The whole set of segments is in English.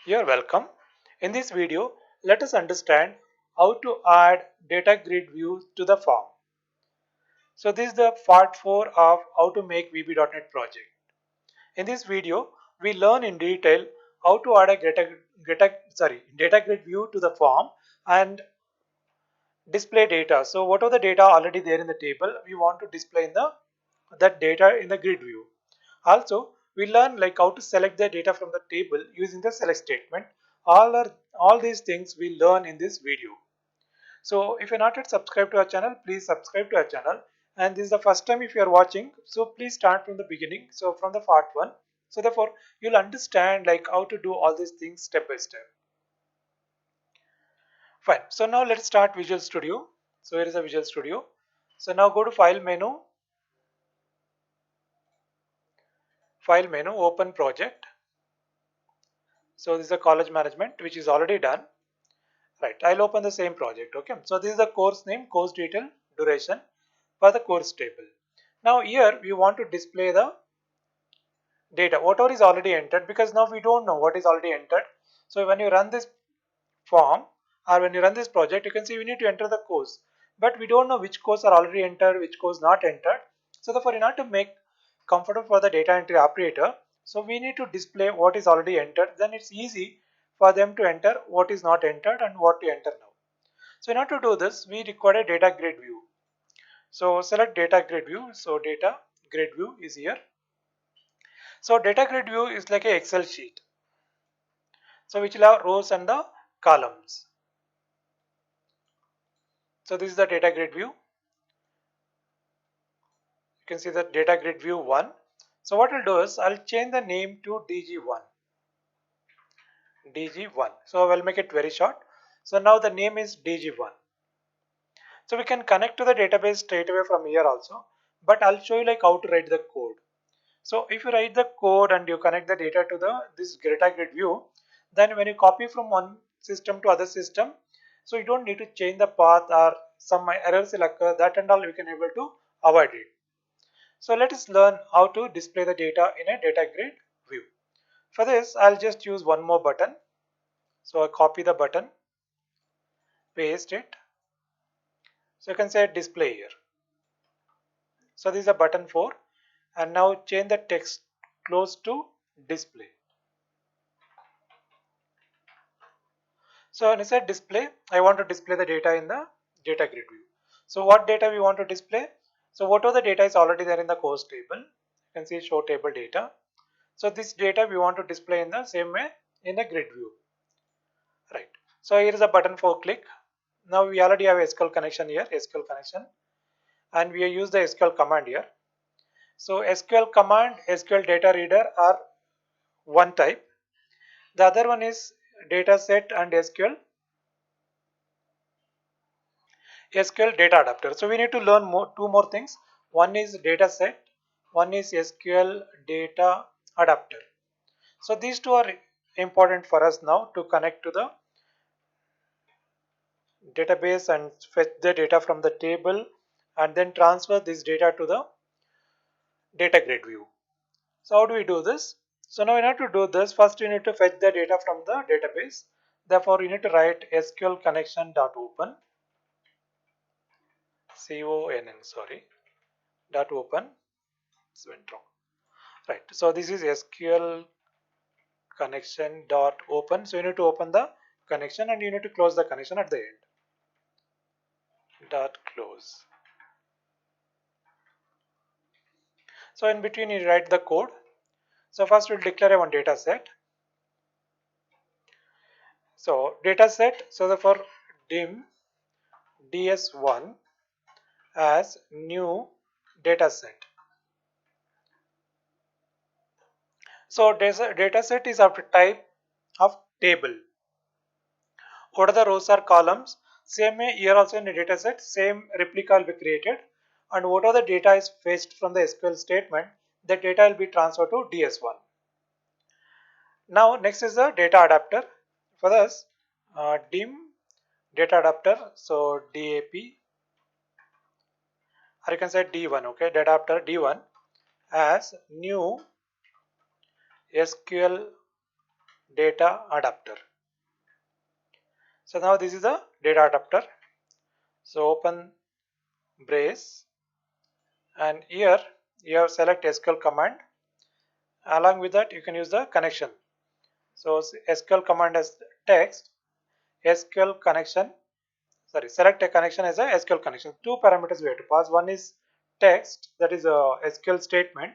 You're welcome. In this video, let us understand how to add data grid view to the form. So this is the part 4 of how to make VB.NET project. In this video, we learn in detail how to add a data grid view to the form and display data. So what are the data already there in the table, we want to display in the that data in the grid view. Also, we learn like how to select the data from the table using the select statement. All these things we learn in this video. So if you're not yet subscribed to our channel, please subscribe to our channel. And this is the first time if you are watching, so please start from the beginning. So from the part 1. So therefore, you'll understand like how to do all these things step by step. Fine. So now let's start Visual Studio. So here is a Visual Studio. So now go to File menu, Open Project. So this is a college management which is already done. Right. I'll open the same project. Okay. So this is the course name, course detail, duration for the course table. Now here we want to display the data, whatever is already entered, because now we don't know what is already entered. So when you run this form or when you run this project, you can see we need to enter the course, but we don't know which course are already entered, which course not entered. So therefore, in order to make comfortable for the data entry operator, so we need to display what is already entered. Then it's easy for them to enter what is not entered and what to enter now. So in order to do this, we require a data grid view. So select data grid view. So data grid view is here. So data grid view is like a Excel sheet. So which will have rows and the columns. So this is the data grid view. You can see the data grid view 1. So what I'll do is I'll change the name to DG1. DG1. So I'll make it very short. So now the name is DG1. So we can connect to the database straight away from here also. But I'll show you like how to write the code. So if you write the code and you connect the data to this data grid view, then when you copy from one system to other system, so you don't need to change the path or some errors will occur. That and all we can able to avoid it. So let us learn how to display the data in a data grid view. For this, I'll just use one more button. So I copy the button, paste it. So you can say display here. So this is a button 4, and now change the text close to display. So when I said display, I want to display the data in the data grid view. So what data we want to display? So whatever the data is already there in the course table, you can see show table data. So this data we want to display in the same way in the grid view. Right. So here is a button for click. Now we already have SQL connection here, SQL connection, and we use the SQL command here. So SQL command, SQL data reader are one type. The other one is data set and SQL data adapter. So we need to learn two more things. One is data set, one is SQL data adapter. So these two are important for us now to connect to the database and fetch the data from the table and then transfer this data to the data grid view. So how do we do this? So now in order to do this, first you need to fetch the data from the database. Therefore you need to write SQL connection.open, sorry, dot open. It's went wrong. Right. So this is SQL connection dot open. So you need to open the connection and you need to close the connection at the end. Dot close. So in between you write the code. So first we'll declare one data set. So data set, so therefore dim ds1 as new data set. So data set is of the type of table. What are the rows or columns? Same way here also in the data set, same replica will be created, and whatever the data is fetched from the SQL statement, the data will be transferred to DS1. Now next is the data adapter. For this, dim data adapter, so DAP, or you can say D1, okay, data adapter D1 as new SQL data adapter. So now this is the data adapter. So open brace, and here you have select SQL command. Along with that, you can use the connection. So SQL command as text, SQL connection. Sorry, select a connection as a SQL connection. Two parameters we have to pass. One is text, that is a SQL statement.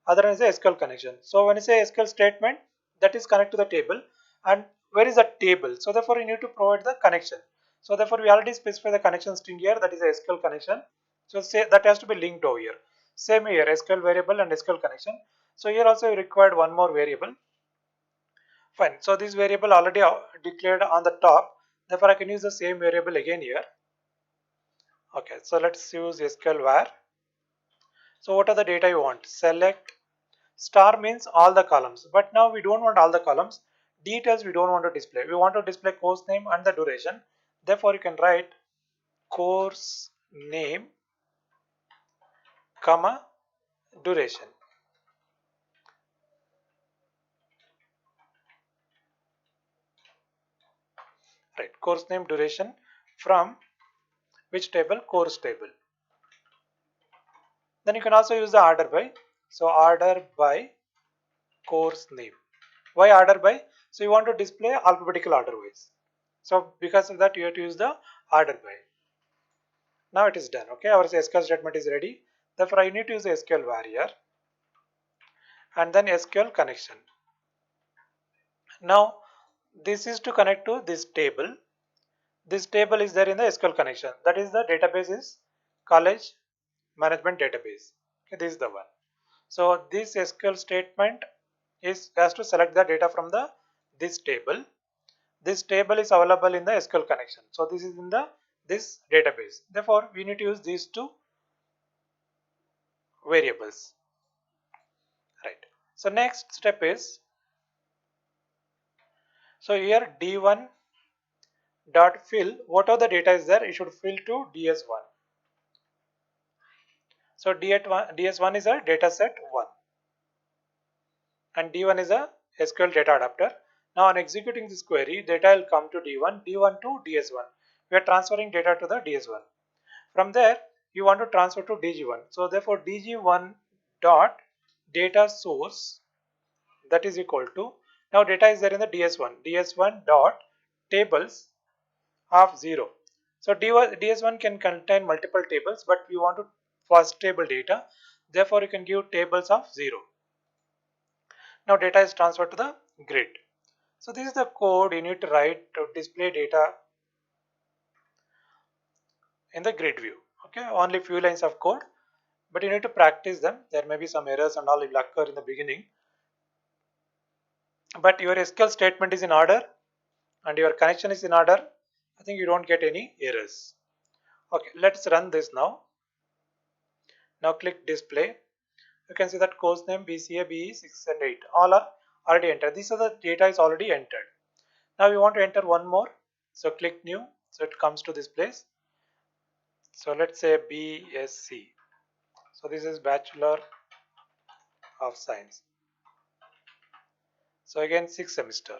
Other one is a SQL connection. So when you say SQL statement, that is connect to the table. And where is the table? So therefore you need to provide the connection. So therefore we already specify the connection string here, that is a SQL connection. So say that has to be linked over here. Same here, SQL variable and SQL connection. So here also you required one more variable. Fine. So this variable already declared on the top. Therefore I can use the same variable again here. Okay, so let's use SQL var. So what are the data you want? Select star means all the columns, but now we don't want all the columns. Details we don't want to display. We want to display course name and the duration. Therefore you can write course name, comma, duration. Right, course name, duration from which table? Course table. Then you can also use the order by. So order by course name. Why order by? So you want to display alphabetical order wise. So because of that you have to use the order by. Now it is done. Okay, our SQL statement is ready. Therefore I need to use the SQL var here and then SQL connection. Now this is to connect to this table. This table is there in the SQL connection. That is the database is college management database. Okay, this is the one. So this SQL statement is has to select the data from the this table. This table is available in the SQL connection. So this is in the this database. Therefore, we need to use these two variables. Right. So next step is, so here d1 dot fill whatever the data is there, it should fill to ds1. So ds1 is a data set 1 and d1 is a SQL data adapter. Now on executing this query, data will come to d1, d1 to ds1. We are transferring data to the ds1. From there, you want to transfer to dg1. So therefore, dg1 dot data source, that is equal to, now data is there in the ds1. ds1 dot tables of 0. So ds1 can contain multiple tables, but we want to first table data. Therefore, you can give tables of 0. Now data is transferred to the grid. So this is the code you need to write to display data in the grid view. Okay, only few lines of code, but you need to practice them. There may be some errors and all will occur in the beginning, but your SQL statement is in order and your connection is in order. I think you don't get any errors. Okay, let's run this now. Now click display. You can see that course name BCA, BE 6 and 8 all are already entered. These are the data is already entered. Now we want to enter one more. So click new. So it comes to this place. So let's say BSc. So this is Bachelor of Science. So again 6th semester.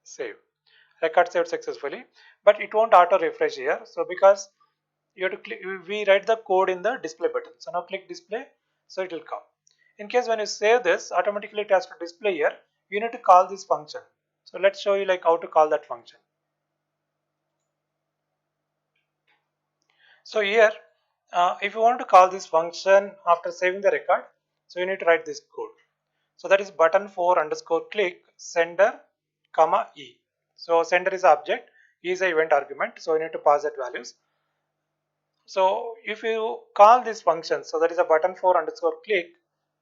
Save. Record saved successfully, but it won't auto refresh here. So because you have to click, we write the code in the display button. So now click display, so it will come. In case when you save this, automatically it has to display here. You need to call this function. So let's show you like how to call that function. So here, if you want to call this function after saving the record, so you need to write this code. So that is button 4 underscore click sender comma e. So sender is object, e is a event argument. So you need to pass that values. So if you call this function, so that is a button 4 underscore click,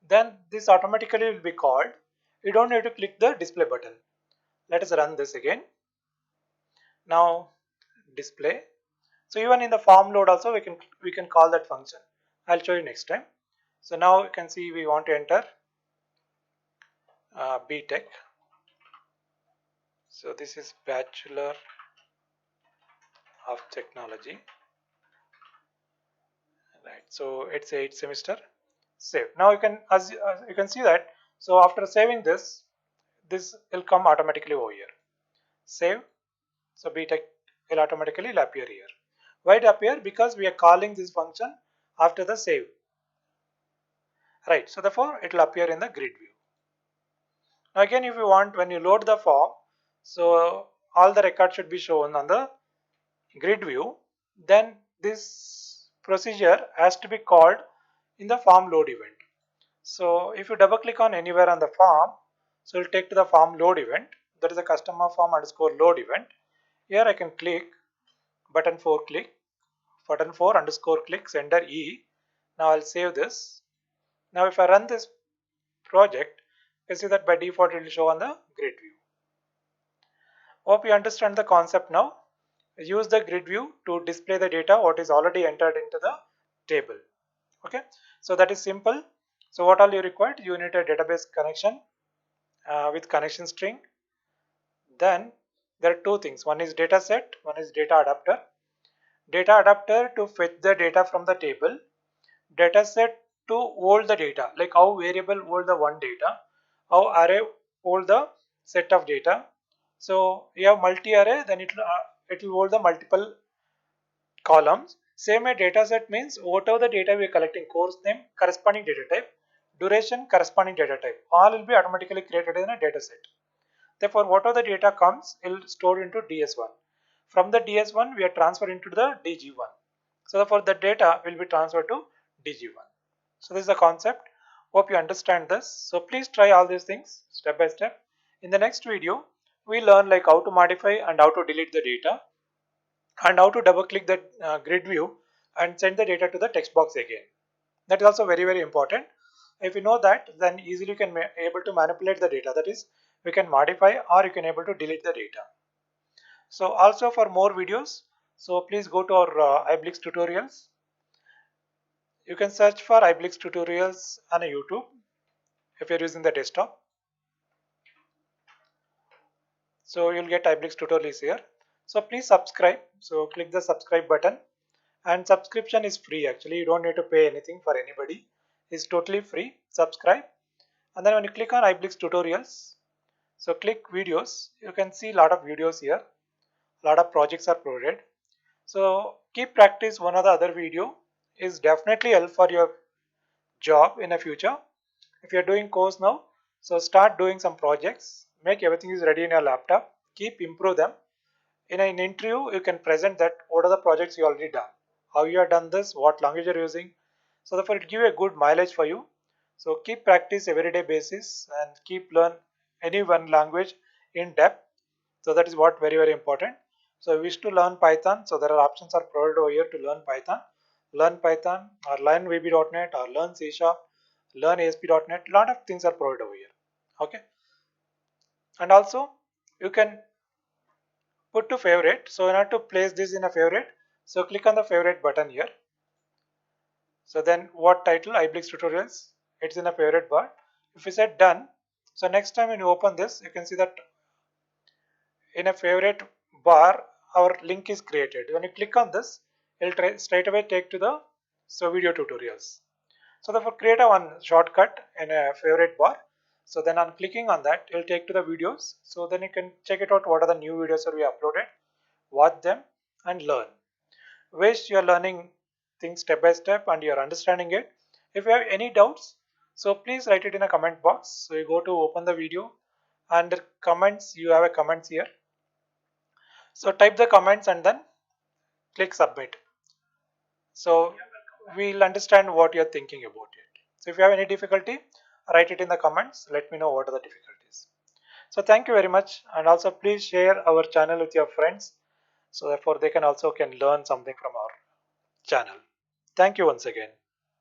then this automatically will be called. You don't need to click the display button. Let us run this again. Now display. So even in the form load also we can call that function. I'll show you next time. So now you can see we want to enter BTech. So this is Bachelor of Technology. Right. So it's 8th semester. Save. Now you can as you can see that. So after saving this, this will come automatically over here. Save. So btech will automatically appear here. Why it appear? Because we are calling this function after the save. Right. So therefore it will appear in the grid view. Now again, if you want, when you load the form, so all the records should be shown on the grid view, then this procedure has to be called in the form load event. So if you double click on anywhere on the form, so it will take to the form load event, that is a customer form underscore load event. Here I can click button 4 click, button 4 underscore click, sender E. Now I'll save this. Now if I run this project, you see that by default it will show on the grid view. Hope you understand the concept now. Use the grid view to display the data what is already entered into the table. Okay, so that is simple. So what all you required? You need a database connection with connection string. Then there are two things. One is data set, one is data adapter. Data adapter to fetch the data from the table. Data set to hold the data, like how variable hold the one data, how array hold the set of data. So you have multi-array, then it will hold the multiple columns. Same way data set means whatever the data we are collecting, course name, corresponding data type, duration, corresponding data type, all will be automatically created in a data set. Therefore, whatever the data comes, it will store into DS1. From the DS1, we are transferred into the DG1. So therefore, the data will be transferred to DG1. So this is the concept. Hope you understand this. So please try all these things step by step. In the next video, we learn like how to modify and how to delete the data, and how to double click the grid view and send the data to the text box again. That is also very important. If you know that, then easily you can be able to manipulate the data. That is, we can modify or you can able to delete the data. So also for more videos, so please go to our iBlix tutorials. You can search for iBlix tutorials on YouTube if you're using the desktop. So you'll get iBlix tutorials here. So please subscribe. So click the subscribe button, and subscription is free. Actually, you don't need to pay anything for anybody. It's totally free. Subscribe, and then when you click on iBlix tutorials, so click videos, you can see a lot of videos here. A lot of projects are provided. So keep practice one or the other video is definitely help for your job in the future. If you're doing course now, so start doing some projects, make everything is ready in your laptop, keep improve them. In an interview, you can present that what are the projects you already done, how you have done this, what language you're using. So therefore it give a good mileage for you. So keep practice everyday basis and keep learn any one language in depth. So that is what very important. So I wish to learn Python. So there are options are provided over here to learn Python. Learn Python or learn VB.NET or learn C#, learn ASP.NET. Lot of things are provided over here. Okay. And also you can put to favorite. So in order to place this in a favorite, so click on the favorite button here. So then what title? iBlix tutorials. It's in a favorite bar. If you set done, so next time when you open this, you can see that in a favorite bar our link is created. When you click on this, it will straight away take to the video tutorials. So therefore create a one shortcut in a favorite bar. So then on clicking on that, it will take to the videos. So then you can check it out what are the new videos that we uploaded, watch them and learn. Waste you're learning things step by step and you're understanding it. If you have any doubts, so please write it in a comment box. So you go to open the video, under comments you have a comments here. So type the comments and then click submit. So we'll understand what you're thinking about it. So if you have any difficulty, write it in the comments. Let me know what are the difficulties. So thank you very much, and also please share our channel with your friends, so therefore they can also learn something from our channel. Thank you once again.